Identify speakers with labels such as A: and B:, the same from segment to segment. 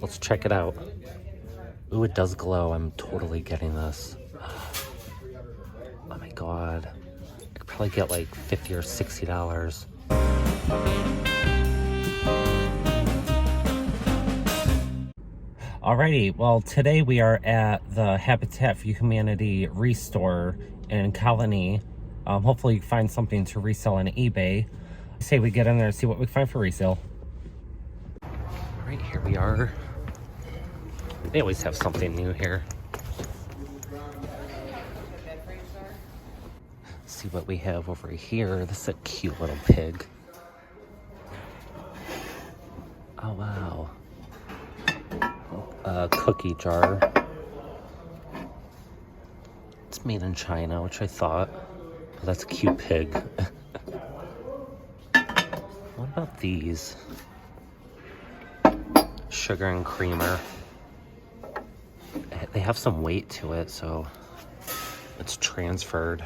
A: Let's check it out. Ooh, it does glow. I'm totally getting this. Oh my god. I could probably get like $50 or $60. Alrighty, well today we are at the Habitat for Humanity Restore in Colony. Hopefully you find something to resell on eBay. Say we get in there and see what we find for resale. Alright, here we are. They always have something new here. See what we have over here. This is a cute little pig. Oh wow. A cookie jar. It's made in China, which I thought. Oh, that's a cute pig. What about these? Sugar and creamer. They have some weight to it, so it's transferred.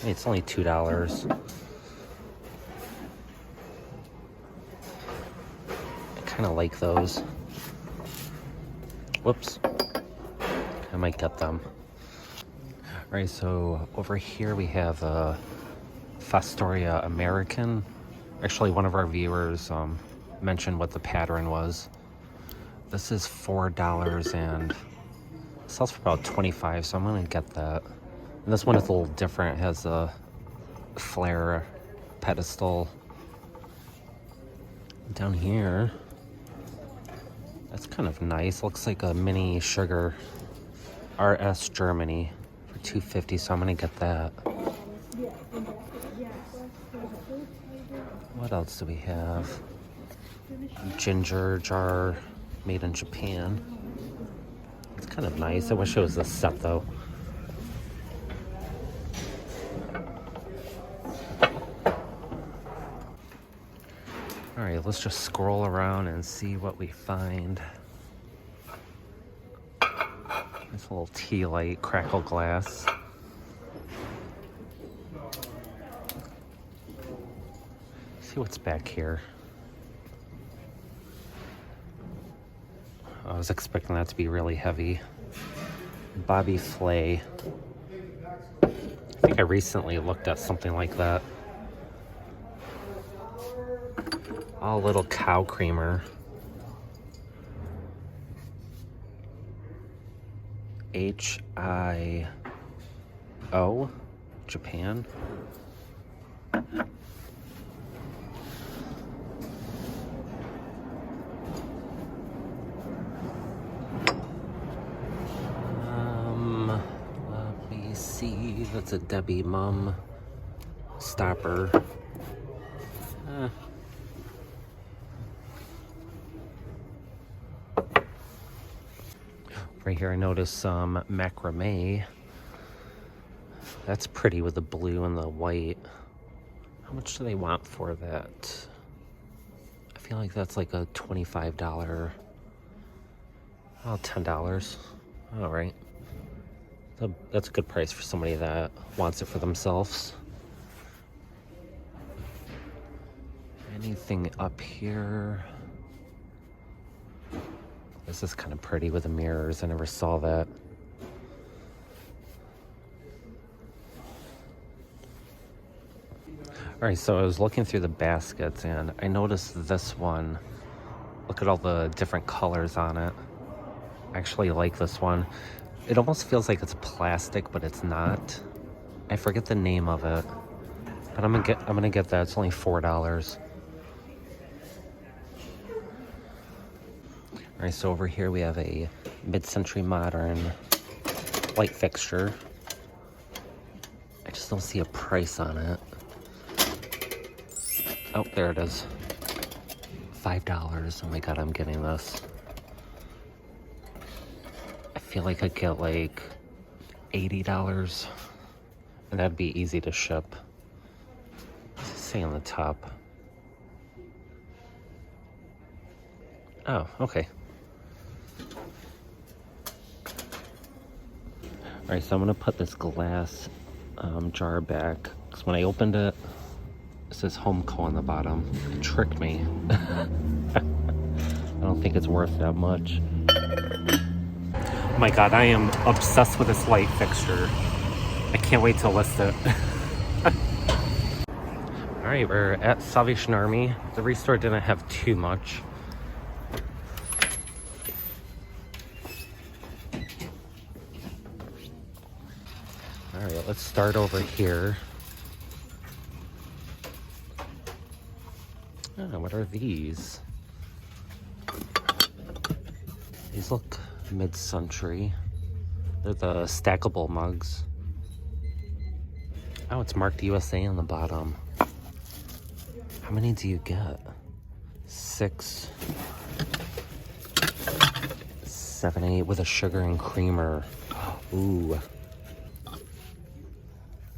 A: It's only $2. Kind of like those. Whoops. I might get them. Alright, so over here we have a Fostoria American. Actually, one of our viewers mentioned what the pattern was. This is $4 and it sells for about $25, so I'm gonna get that. And this one is a little different. It has a flare pedestal. Down here, that's kind of nice. Looks like a mini sugar. RS Germany for $2.50, so I'm gonna get that. What else do we have? Ginger jar made in Japan. It's kind of nice. I wish it was a set though. Alright, let's just scroll around and see what we find. This little tea light, crackle glass. See what's back here. I was expecting that to be really heavy. Bobby Flay. I think I recently looked at something like that. All little cow creamer. HIO, Japan. Let me see. That's a Debbie Mum stopper. Right here I noticed some macrame. That's pretty with the blue and the white. How much do they want for that? I feel like that's like a $25. Oh, $10. All right. That's a good price for somebody that wants it for themselves. Anything up here? This is kind of pretty with the mirrors. I never saw that. Alright, so I was looking through the baskets and I noticed this one. Look at all the different colors on it. I actually like this one. It almost feels like it's plastic, but it's not. I forget the name of it. But I'm gonna get that. It's only $4. Alright, so over here we have a mid-century modern light fixture. I just don't see a price on it. Oh, there it is. $5. Oh my god, I'm getting this. I feel like I'd get like $80. And that'd be easy to ship. What's it say on the top? Oh, okay. Alright, so I'm gonna put this glass jar back, because when I opened it, It says Homeco on the bottom. It tricked me. I don't think it's worth that much. Oh my god, I am obsessed with this light fixture. I can't wait to list it. Alright, we're at Salvation Army. The restore didn't have too much. Alright, let's start over here. Oh, what are these? These look mid-century. They're the stackable mugs. Oh, it's marked USA on the bottom. How many do you get? 6, 7, 8 with a sugar and creamer. Ooh.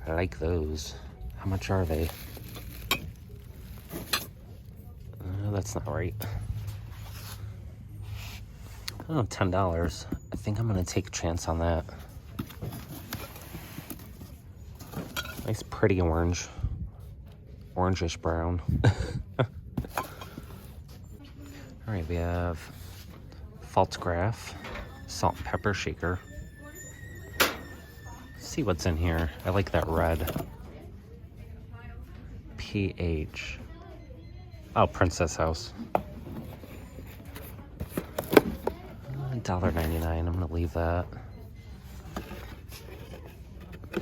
A: I like those. How much are they? That's not right. Oh, $10. I think I'm gonna take a chance on that. Nice pretty orange. Orangish brown. Alright, we have Faltgraph, salt and pepper shaker. Let's see what's in here. I like that red. PH. Oh, Princess House. $1.99. I'm gonna leave that.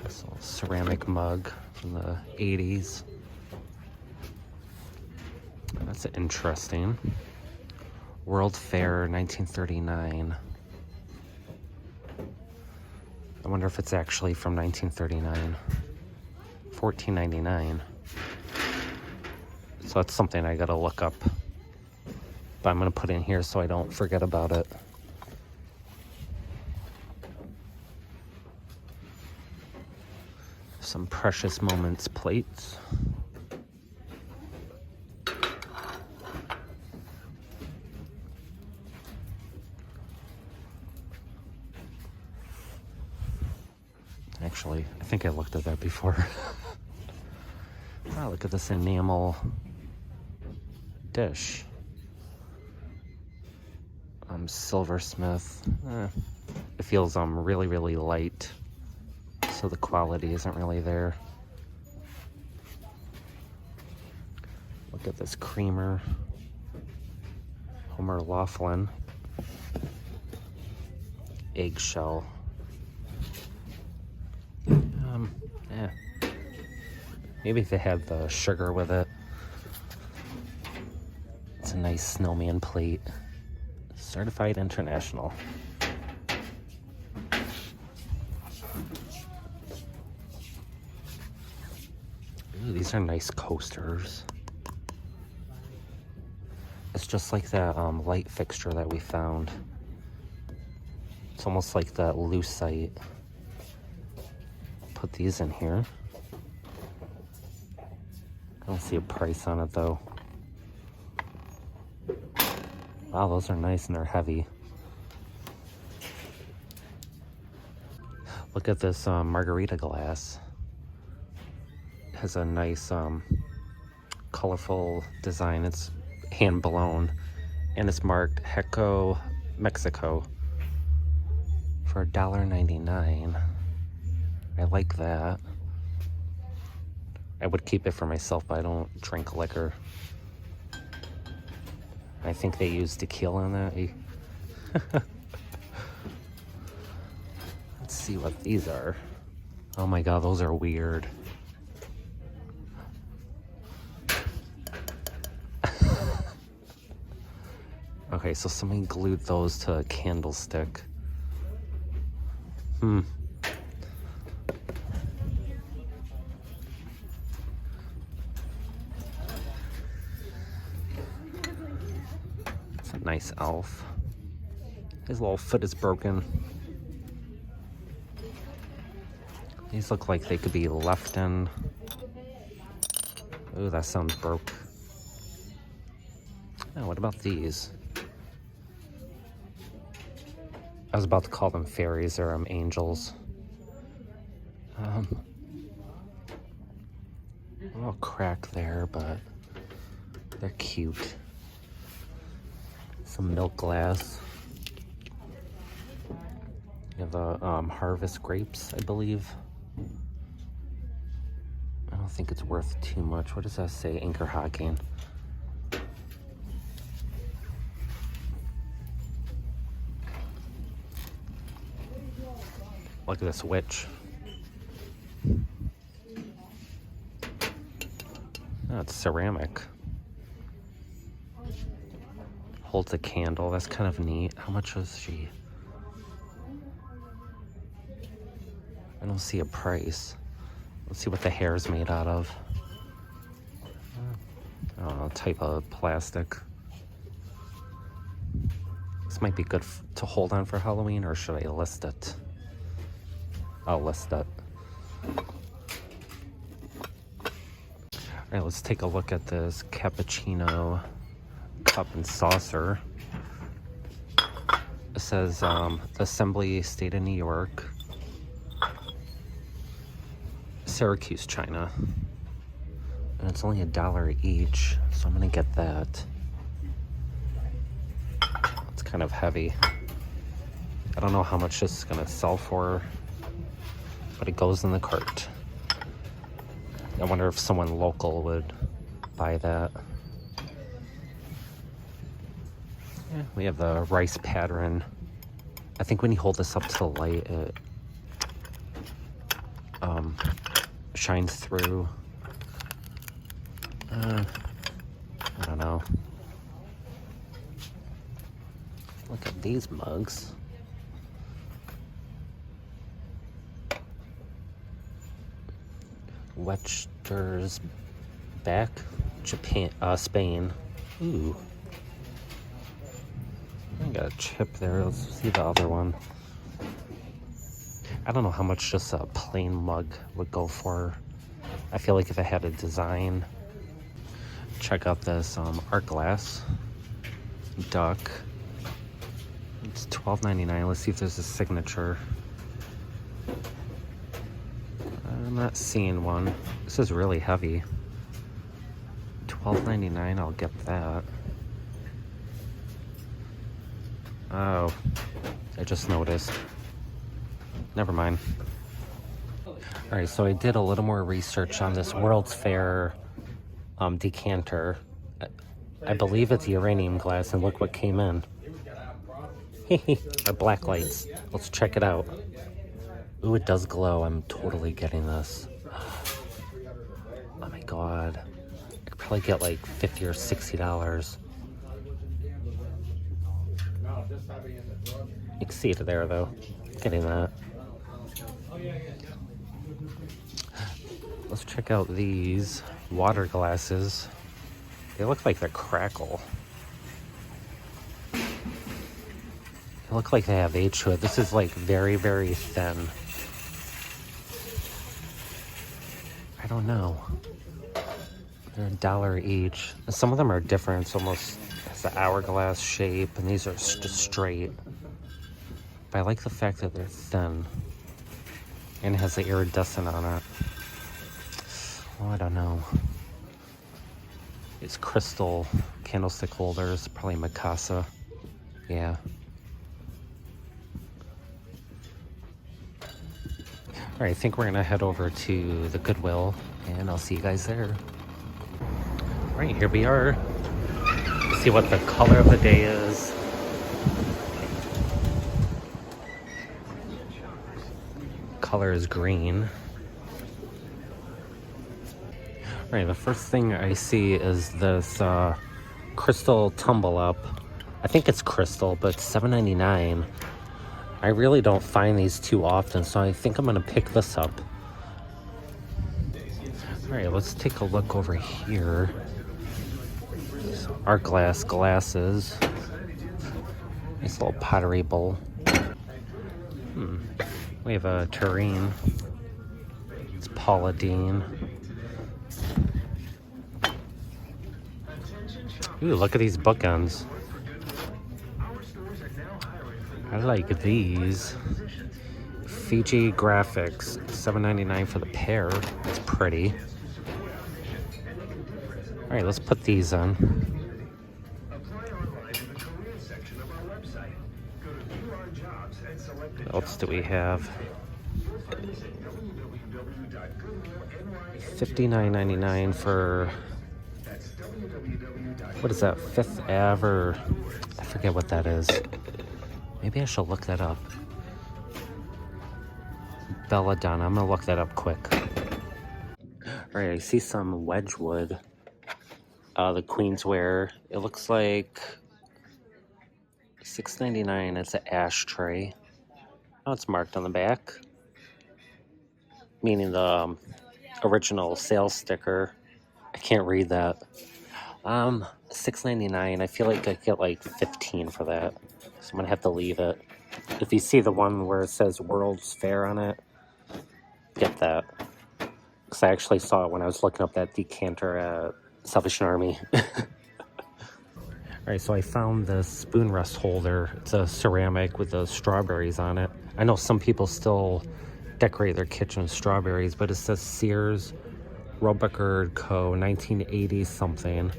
A: This little ceramic mug from the 80s. That's interesting. World Fair 1939. I wonder if it's actually from 1939. $14.99. So that's something I gotta look up. But I'm gonna put in here so I don't forget about it. Some Precious Moments plates. Actually, I think I looked at that before. Wow, look at this enamel dish. Silversmith. It feels really, really light, so the quality isn't really there. Look at this creamer. Homer Laughlin. Eggshell. Yeah. Maybe if they had the sugar with it. It's a nice snowman plate. Certified International. Ooh, these are nice coasters. It's just like that light fixture that we found. It's almost like that lucite. Put these in here. I don't see a price on it though. Wow, those are nice and they're heavy. Look at this margarita glass. It has a nice colorful design. It's hand blown and it's marked Heco, Mexico for $1.99. I like that. I would keep it for myself, but I don't drink liquor. I think they use tequila in that. Let's see what these are. Oh my god, those are weird. Okay, so somebody glued those to a candlestick. It's a nice elf. His little foot is broken. These look like they could be left in. Ooh, that sounds broke. Oh, what about these? I was about to call them fairies or A little crack there, but they're cute. Some milk glass. You have the harvest grapes, I believe. I don't think it's worth too much. What does that say? Anchor hocking. Look at this witch. Oh, it's ceramic. Holds a candle. That's kind of neat. How much was she? I don't see a price. Let's see what the hair is made out of. I don't know, type of plastic. This might be good to hold on for Halloween, or should I list it? I'll list it. Alright, let's take a look at this cappuccino cup and saucer. It says Assembly State of New York, Syracuse, China. And it's only $1 each, so I'm gonna get that. It's kind of heavy. I don't know how much this is gonna sell for, but it goes in the cart. I wonder if someone local would buy that. Yeah, we have the rice pattern. I think when you hold this up to the light, it shines through. I don't know. Look at these mugs. Webster's back, Japan, Spain. Ooh. I got a chip there. Let's see the other one. I don't know how much just a plain mug would go for. I feel like if it had a design. Check out this art glass duck. It's $12.99. Let's see if there's a signature. I'm not seeing one. This is really heavy. $12.99. I'll get that. Oh, I just noticed. Never mind. Alright, so I did a little more research on this World's Fair decanter. I believe it's uranium glass, and look what came in. Our black lights. Let's check it out. Ooh, it does glow. I'm totally getting this. Oh my god. I could probably get like $50 or $60. You can see it there though. Getting that. Let's check out these water glasses. They look like they're crackle. They look like they have age to it. This is like very, very thin. I don't know. They're $1 each. Some of them are different. It's almost has an hourglass shape, and these are just straight. But I like the fact that they're thin. And it has the iridescent on it. Oh, I don't know. It's crystal candlestick holders, probably Mikasa. Yeah. Alright, I think we're gonna head over to the Goodwill, and I'll see you guys there. Alright, here we are. Let's see what the color of the day is. Color is green. Alright, the first thing I see is this crystal tumble up. I think it's crystal, but it's $7.99. I really don't find these too often, so I think I'm gonna pick this up. Alright, let's take a look over here. Art glass glasses. Nice little pottery bowl. We have a tureen. It's Paula Deen. Ooh, look at these bookends. I like these. Fiji Graphics, $7.99 for the pair. It's pretty. right, let's put these on.
B: Apply online in the career section of our website. Go to view our jobs and select the
A: What else do we have?
B: You'll find us at www.goodwillnyc.
A: $59.99 for,
B: That's www.
A: what is that, Fifth Ave, or I forget what that is. Maybe I should look that up. Belladonna, I'm gonna look that up quick. All right, I see some Wedgwood. The Queensware. It looks like $6.99. It's an ashtray. Oh, it's marked on the back, meaning the original sales sticker. I can't read that. $6.99. I feel like I get like 15 for that, so I'm gonna have to leave it. If you see the one where it says World's Fair on it, get that. Because I actually saw it when I was looking up that decanter at Salvation Army. Alright, so I found this spoon rest holder. It's a ceramic with the strawberries on it. I know some people still decorate their kitchen with strawberries, but it says Sears Roebuck Co. 1980 something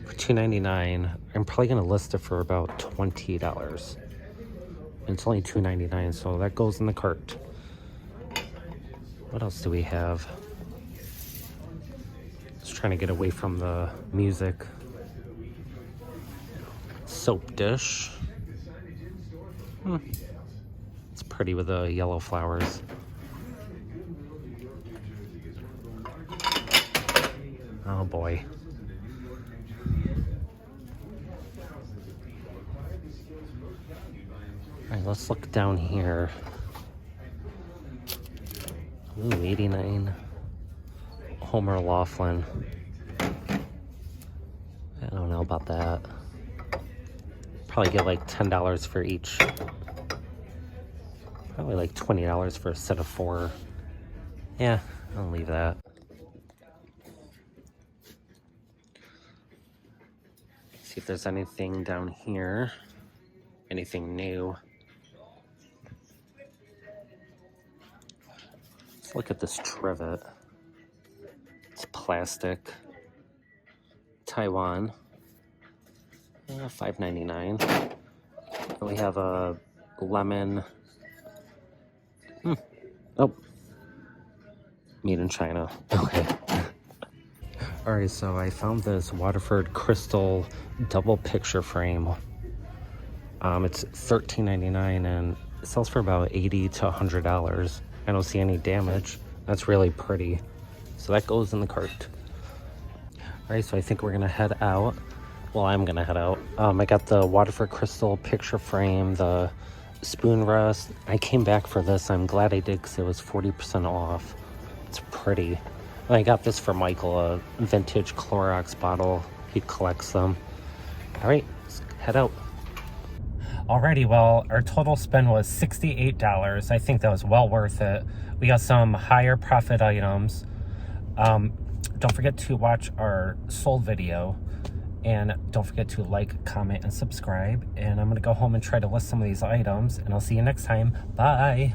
A: for $2.99. I'm probably going to list it for about $20. It's only $2.99, so that goes in the cart. What else do we have? Just trying to get away from the music. Soap dish. It's pretty with the yellow flowers. Oh boy. Alright, let's look down here. Ooh, 89. Homer Laughlin. I don't know about that. Probably get like $10 for each. Probably like $20 for a set of 4. Yeah, I'll leave that. See if there's anything down here. Anything new. Let's look at this trivet. It's plastic. Taiwan. $5.99. And we have a lemon. Oh. Made in China. Okay. Alright, so I found this Waterford crystal double picture frame. It's $13.99 and it sells for about $80 to $100. I don't see any damage. That's really pretty. So that goes in the cart. Alright, so I think we're gonna head out. Well, I'm gonna head out. I got the Waterford crystal picture frame, the spoon rest. I came back for this. I'm glad I did because it was 40% off. It's pretty. I got this for Michael, a vintage Clorox bottle. He collects them. Alright, let's head out. Alrighty, well, our total spend was $68. I think that was well worth it. We got some higher profit items. Don't forget to watch our sold video. And don't forget to like, comment, and subscribe. And I'm going to go home and try to list some of these items. And I'll see you next time. Bye!